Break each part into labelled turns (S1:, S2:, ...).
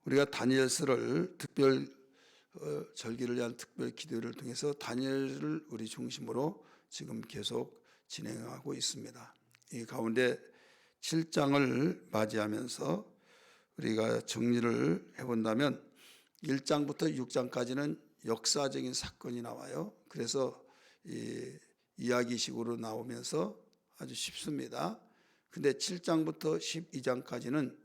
S1: 우리가 다니엘서를 특별 절기를 위한 특별 기도를 통해서 다니엘을 우리 중심으로 지금 계속 진행하고 있습니다. 이 가운데 7장을 맞이하면서 우리가 정리를 해본다면 1장부터 6장까지는 역사적인 사건이 나와요. 그래서 이야기식으로 나오면서 아주 쉽습니다. 근데 7장부터 12장까지는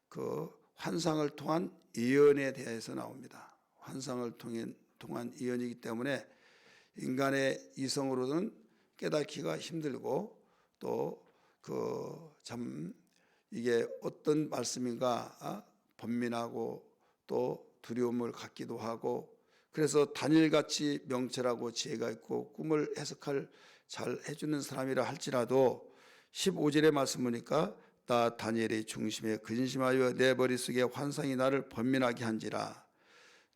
S1: 그 환상을 통한 예언에 대해서 나옵니다. 환상을 통한 예언이기 때문에 인간의 이성으로는 깨닫기가 힘들고 또 참 이게 어떤 말씀인가 번민하고 또 두려움을 갖기도 하고, 그래서 다니엘같이 명철하고 지혜가 있고 꿈을 해석할 잘 해주는 사람이라 할지라도 15절의 말씀 보니까 나 다니엘의 중심에 근심하여 내 머릿속에 환상이 나를 번민하게 한지라.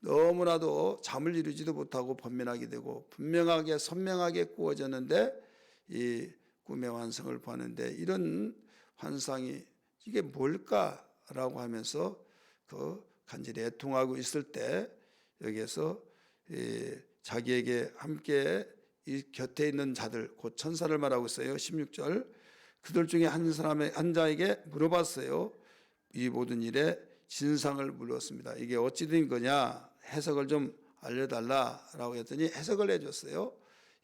S1: 너무나도 잠을 이루지도 못하고 번민하게 되고 분명하게 선명하게 꾸어졌는데 이 꿈의 환상을 보는데 이런 환상이 이게 뭘까라고 하면서 그 간절히 애통하고 있을 때 여기에서 자기에게 함께 이 곁에 있는 자들, 곧 천사를 말하고 있어요. 16절 그들 중에 한 자에게 물어봤어요. 이 모든 일에 진상을 물었습니다. 이게 어찌 된 거냐, 해석을 좀 알려달라라고 했더니 해석을 해줬어요.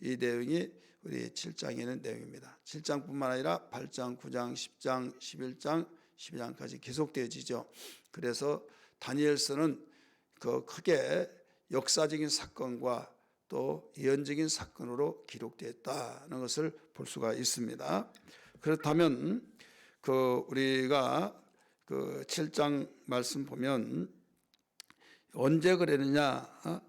S1: 이 내용이 우리 7장에 있는 내용입니다. 7장뿐만 아니라 8장, 9장, 10장, 11장, 12장까지 계속되어지죠. 그래서 다니엘서는 그 크게 역사적인 사건과 또 예언적인 사건으로 기록되었다는 것을 볼 수가 있습니다. 그렇다면 우리가 7장 말씀 보면 언제 그랬느냐?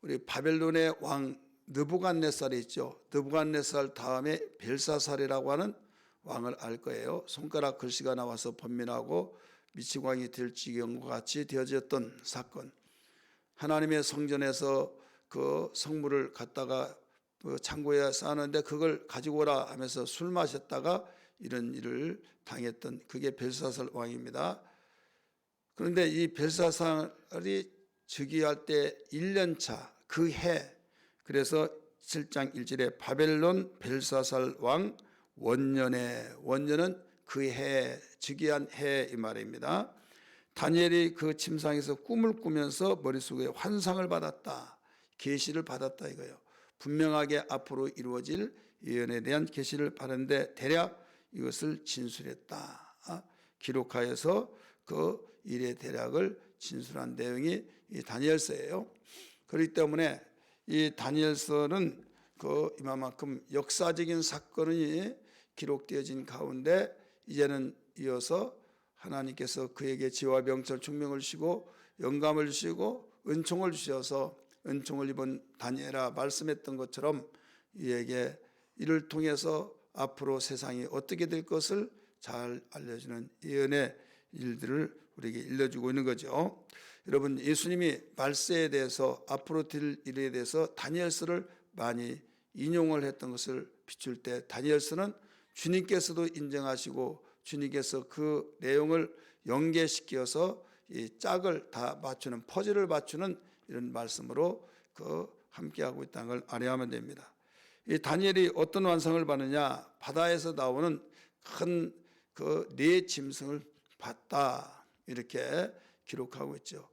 S1: 우리 바벨론의 왕 느부갓네살이 있죠. 느부갓네살 다음에 벨사살이라고 하는 왕을 알 거예요. 손가락 글씨가 나와서 번민하고 미치광이 될 지경과 같이 되어졌던 사건. 하나님의 성전에서 그 성물을 갖다가 창고에 쌓았는데 그걸 가지고 오라 하면서 술 마셨다가 이런 일을 당했던 그게 벨사살 왕입니다. 그런데 이 벨사살이 즉위할 때 1년차 그 해, 그래서 7장 1절에 바벨론 벨사살 왕 원년은 그 해 즉위한 해 이 말입니다. 다니엘이 그 침상에서 꿈을 꾸면서 머릿속에 환상을 받았다, 계시를 받았다 이거예요. 분명하게 앞으로 이루어질 예언에 대한 계시를 받았는데 대략 이것을 진술했다, 기록하여서 그 일의 대략을 진술한 내용이 이 다니엘서예요. 그렇기 때문에 이 다니엘서는 이만큼 역사적인 사건이 기록되어진 가운데 이제는 이어서 하나님께서 그에게 지혜와 명철 총명을 주시고 영감을 주시고 은총을 주셔서 은총을 입은 다니엘아 말씀했던 것처럼 이에게 이를 통해서 앞으로 세상이 어떻게 될 것을 잘 알려주는 예언의 일들을 우리에게 일러주고 있는 거죠. 여러분, 예수님이 말세에 대해서 앞으로 될 일에 대해서 다니엘서를 많이 인용을 했던 것을 비출 때 다니엘서는 주님께서도 인정하시고 주님께서 그 내용을 연계시켜서 이 짝을 다 맞추는, 퍼즐을 맞추는 이런 말씀으로 함께하고 있다는 걸 알아야만 됩니다. 이 다니엘이 어떤 환상을 받느냐, 바다에서 나오는 큰 네 짐승을 봤다 이렇게 기록하고 있죠.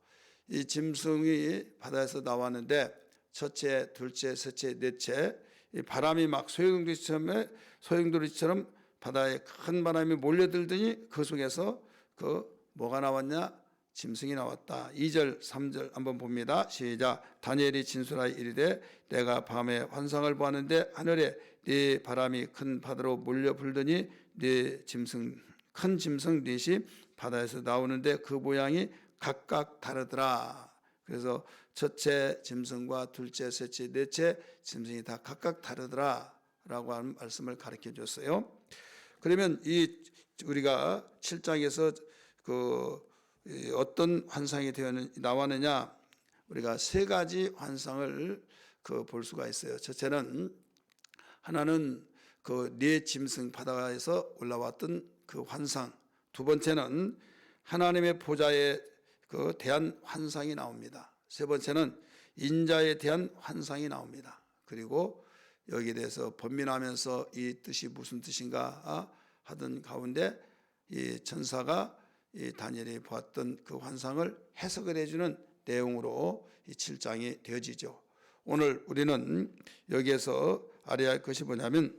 S1: 이 짐승이 바다에서 나왔는데 첫째, 둘째, 셋째, 넷째, 이 바람이 막 소용돌이처럼 바다에 큰 바람이 몰려들더니 그 속에서 뭐가 나왔냐? 짐승이 나왔다. 2절, 3절 한번 봅니다. 시작. 다니엘이 진술하여 이르되 내가 밤에 환상을 보았는데 하늘에 네 바람이 큰 바다로 몰려 불더니 네 짐승, 큰 짐승 넷이 바다에서 나오는데 그 모양이 각각 다르더라. 그래서 첫째 짐승과 둘째, 셋째, 넷째 짐승이 다 각각 다르더라 라고 하는 말씀을 가르쳐 줬어요. 그러면 우리가 7장에서 어떤 환상이 나왔느냐, 우리가 세 가지 환상을 볼 수가 있어요. 첫째는 하나는 네 짐승 바다에서 올라왔던 그 환상, 두 번째는 하나님의 보좌에 그 대한 환상이 나옵니다. 세 번째는 인자에 대한 환상이 나옵니다. 그리고 여기에 대해서 번민하면서 이 뜻이 무슨 뜻인가 하던 가운데 이 천사가 이 다니엘이 보았던 그 환상을 해석을 해주는 내용으로 이 7장이 되어지죠. 오늘 우리는 여기에서 알아야 할 것이 뭐냐면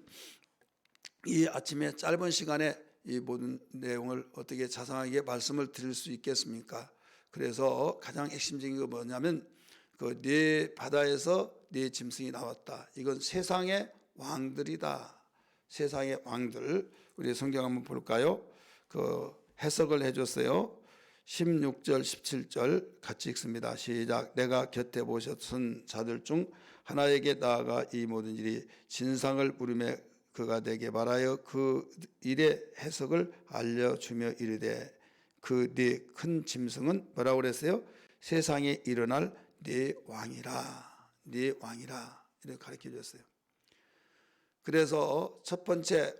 S1: 이 아침에 짧은 시간에 이 모든 내용을 어떻게 자세하게 말씀을 드릴 수 있겠습니까? 그래서 가장 핵심적인 거 뭐냐면 그 네 바다에서 네 짐승이 나왔다. 이건 세상의 왕들이다. 세상의 왕들. 우리 성경 한번 볼까요? 그 해석을 해줬어요. 16절 17절 같이 읽습니다. 시작. 내가 곁에 보셨던 자들 중 하나에게 나아가 이 모든 일이 진상을 물음에 그가 내게 말하여 그 일의 해석을 알려주며 이르되 그 네 큰 짐승은 뭐라고 그랬어요? 세상에 일어날 네 왕이라. 네 왕이라. 이렇게 가르쳐 줬어요. 그래서 첫 번째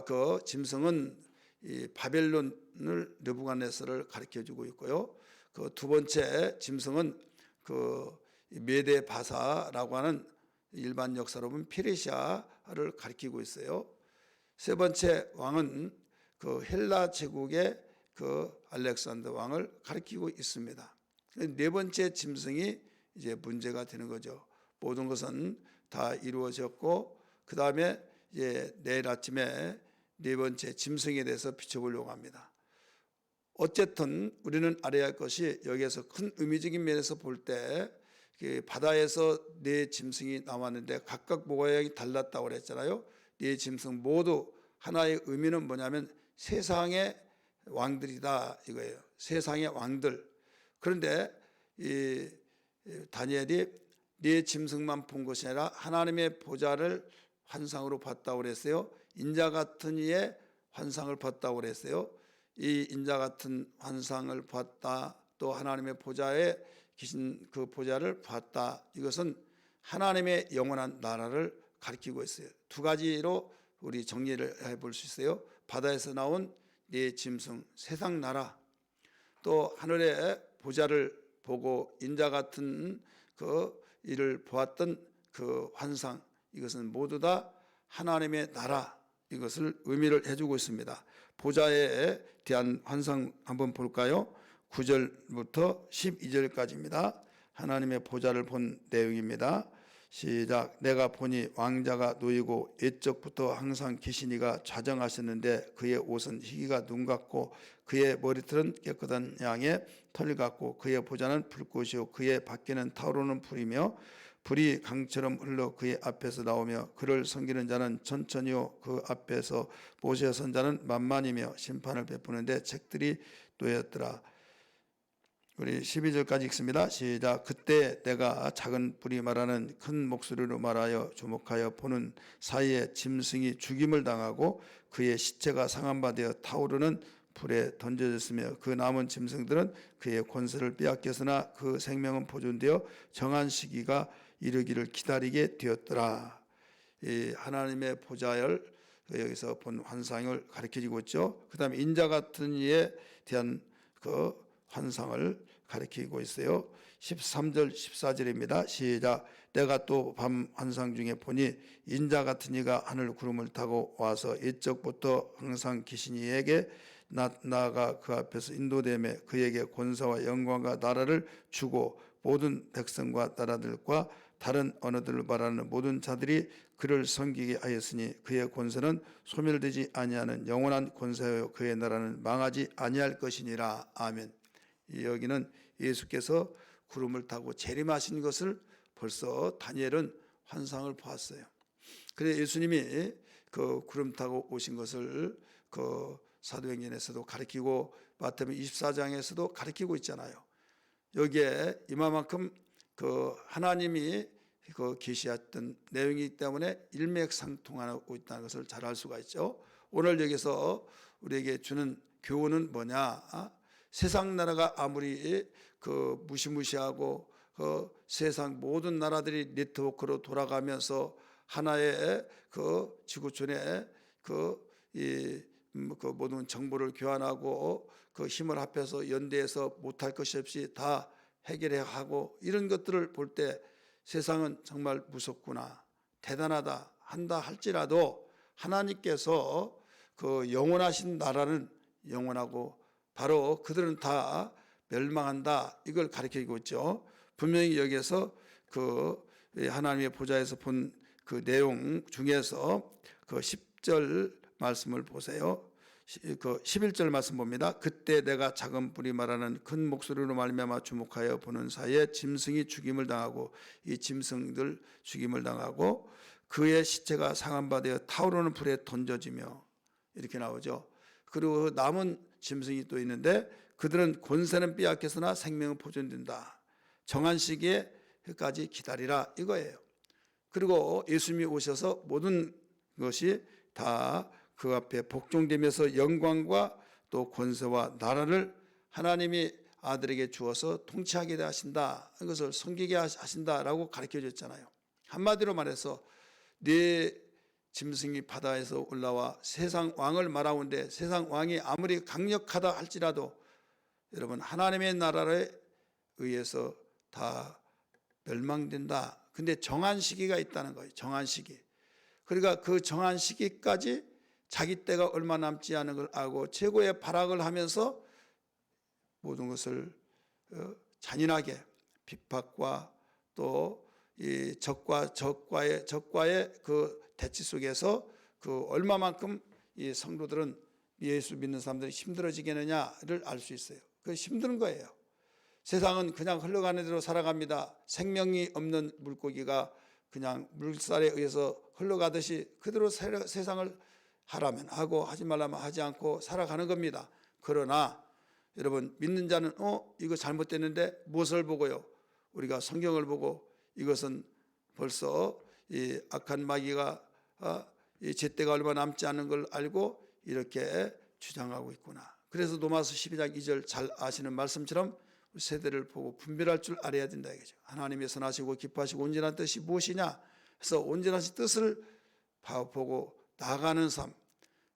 S1: 그 짐승은 이 바벨론을 느부갓네살을 가르쳐 주고 있고요. 그 두 번째 짐승은 그 메데 바사라고 하는 일반 역사로 보면 페르시아를 가리키고 있어요. 세 번째 왕은 그 헬라 제국의 그 알렉산더 왕을 가리키고 있습니다. 네 번째 짐승이 이제 문제가 되는 거죠. 모든 것은 다 이루어졌고 그 다음에 이제 내일 아침에 네 번째 짐승에 대해서 비춰보려고 합니다. 어쨌든 우리는 알아야 할 것이 여기에서 큰 의미적인 면에서 볼 때 바다에서 네 짐승이 나왔는데 각각 모양이 달랐다고 그랬잖아요. 네 짐승 모두 하나의 의미는 뭐냐면 세상의 왕들이다 이거예요. 세상의 왕들. 그런데 이 다니엘이 네 짐승만 본 것이 아니라 하나님의 보좌를 환상으로 봤다고 그랬어요. 인자 같은 이의 환상을 봤다고 그랬어요. 이 인자 같은 환상을 봤다. 또 하나님의 보좌에 계신 그 보좌를 봤다. 이것은 하나님의 영원한 나라를 가리키고 있어요. 두 가지로 우리 정리를 해볼 수 있어요. 바다에서 나온 네 짐승, 세상 나라, 또 하늘의 보좌를 보고 인자 같은 그 일을 보았던 그 환상, 이것은 모두 다 하나님의 나라, 이것을 의미를 해주고 있습니다. 보좌에 대한 환상 한번 볼까요? 9절부터 12절까지입니다. 하나님의 보좌를 본 내용입니다. 시작. 내가 보니 왕자가 놓이고 옛적부터 항상 계시니가 좌정하셨는데 그의 옷은 희기가 눈 같고 그의 머리털은 깨끗한 양의 털 같고 그의 보좌는 불꽃이요 그의 밖에는 타오르는 불이며 불이 강처럼 흘러 그의 앞에서 나오며 그를 섬기는 자는 천천히요 그 앞에서 모세 선자는 만만이며 심판을 베푸는데 책들이 놓였더라. 우리 12절까지 읽습니다. 시작. 그때 내가 작은 불이 말하는 큰 목소리로 말하여 주목하여 보는 사이에 짐승이 죽임을 당하고 그의 시체가 상한 바 되어 타오르는 불에 던져졌으며 그 남은 짐승들은 그의 권세를 빼앗겼으나 그 생명은 보존되어 정한 시기가 이르기를 기다리게 되었더라. 이 하나님의 보좌를 여기서 본 환상을 가리켜주고 있죠. 그 다음에 인자 같은 이에 대한 그 환상을 가리키고 있어요. 13절 14절입니다. 시작. 내가 또 밤 환상 중에 보니 인자 같은 이가 하늘 구름을 타고 와서 옛적부터 항상 계신 이에게 나아가 그 앞에서 인도되며 그에게 권세와 영광과 나라를 주고 모든 백성과 나라들과 다른 언어들을 말하는 모든 자들이 그를 섬기게 하였으니 그의 권세는 소멸되지 아니하는 영원한 권세요 그의 나라는 망하지 아니할 것이니라. 아멘. 여기는 예수께서 구름을 타고 재림하신 것을 벌써 다니엘은 환상을 보았어요. 그래서 예수님이 그 구름 타고 오신 것을 그 사도행전에서도 가리키고 마태복음 24장에서도 가리키고 있잖아요. 여기에 이만큼 그 하나님이 그 계시했던 내용이기 때문에 일맥상통하고 있다는 것을 잘 알 수가 있죠. 오늘 여기서 우리에게 주는 교훈은 뭐냐? 세상 나라가 아무리 그 무시무시하고 그 세상 모든 나라들이 네트워크로 돌아가면서 하나의 그 지구촌에 그 이 그 모든 정보를 교환하고 그 힘을 합해서 연대해서 못할 것이 없이 다 해결해 하고 이런 것들을 볼 때 세상은 정말 무섭구나, 대단하다 한다 할지라도 하나님께서 그 영원하신 나라는 영원하고 바로 그들은 다 멸망한다, 이걸 가르치고 있죠. 분명히 여기에서 그 하나님의 보좌에서 본 그 내용 중에서 그 10절 말씀을 보세요. 그 11절 말씀 봅니다. 그때 내가 작은 불이 말하는 큰 목소리로 말미암아 주목하여 보는 사이에 짐승이 죽임을 당하고, 이 짐승들 죽임을 당하고 그의 시체가 상한 바 되어 타오르는 불에 던져지며, 이렇게 나오죠. 그리고 남은 짐승이 또 있는데 그들은 권세는 빼앗겼으나 생명은 보존된다. 정한 시기에까지 기다리라, 이거예요. 그리고 예수님이 오셔서 모든 것이 다 그 앞에 복종되면서 영광과 또 권세와 나라를 하나님이 아들에게 주어서 통치하게 하신다, 이것을 섬기게 하신다라고 가르쳐 줬잖아요. 한마디로 말해서 네 짐승이 바다에서 올라와 세상 왕을 말하오는데 세상 왕이 아무리 강력하다 할지라도 여러분 하나님의 나라에 의해서 다 멸망된다. 근데 정한 시기가 있다는 거예요. 정한 시기. 그러니까 그 정한 시기까지 자기 때가 얼마 남지 않은 걸 알고 최고의 발악을 하면서 모든 것을 잔인하게 비박과 또 이 적과의 그 대치 속에서 그 얼마만큼 이 성도들은 예수 믿는 사람들이 힘들어지겠느냐를 알 수 있어요. 그 힘든 거예요. 세상은 그냥 흘러가는 대로 살아갑니다. 생명이 없는 물고기가 그냥 물살에 의해서 흘러가듯이 그대로 세상을 하라면 하고 하지 말라면 하지 않고 살아가는 겁니다. 그러나 여러분 믿는 자는 이거 잘못됐는데 무엇을 보고요? 우리가 성경을 보고 이것은 벌써 이 악한 마귀가 이 제때가 얼마 남지 않은 걸 알고 이렇게 주장하고 있구나. 그래서 로마서 12장 2절 잘 아시는 말씀처럼 세대를 보고 분별할 줄 알아야 된다 이거죠. 하나님의 선하시고 기뻐하시고 온전한 뜻이 무엇이냐 해서 온전하신 뜻을 보고 나아가는 삶.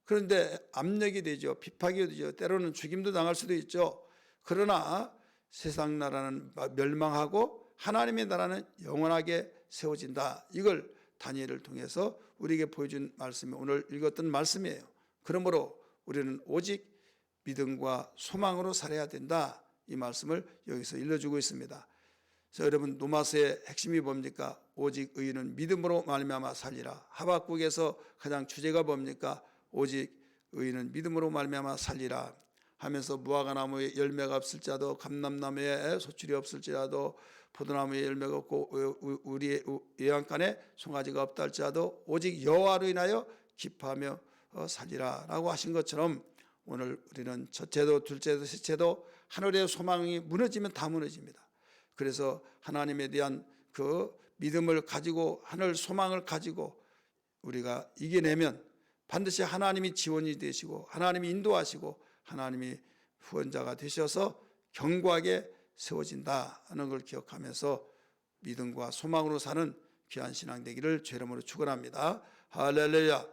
S1: 그런데 압력이 되죠. 비판이 되죠. 때로는 죽임도 당할 수도 있죠. 그러나 세상 나라는 멸망하고 하나님의 나라는 영원하게 세워진다. 이걸 다니엘을 통해서 우리에게 보여준 말씀이 오늘 읽었던 말씀이에요. 그러므로 우리는 오직 믿음과 소망으로 살아야 된다. 이 말씀을 여기서 일러주고 있습니다. 그래서 여러분 로마서의 핵심이 뭡니까? 오직 의인은 믿음으로 말미암아 살리라. 하박국에서 가장 주제가 뭡니까? 오직 의인은 믿음으로 말미암아 살리라 하면서 무화과 나무에 열매가 없을지라도 감람나무에 소출이 없을지라도 포도나무에 열매가 없고 우리의 외양간에 송아지가 없다 할지라도 오직 여호와로 인하여 기뻐하며 살리라라고 하신 것처럼 오늘 우리는 첫째도 둘째도 셋째도 하늘의 소망이 무너지면 다 무너집니다. 그래서 하나님에 대한 그 믿음을 가지고 하늘 소망을 가지고 우리가 이겨내면 반드시 하나님이 지원이 되시고 하나님이 인도하시고 하나님이 후원자가 되셔서 견고하게 세워진다는 걸 기억하면서 믿음과 소망으로 사는 귀한 신앙 되기를 죄 이름으로 축원합니다. 할렐루야.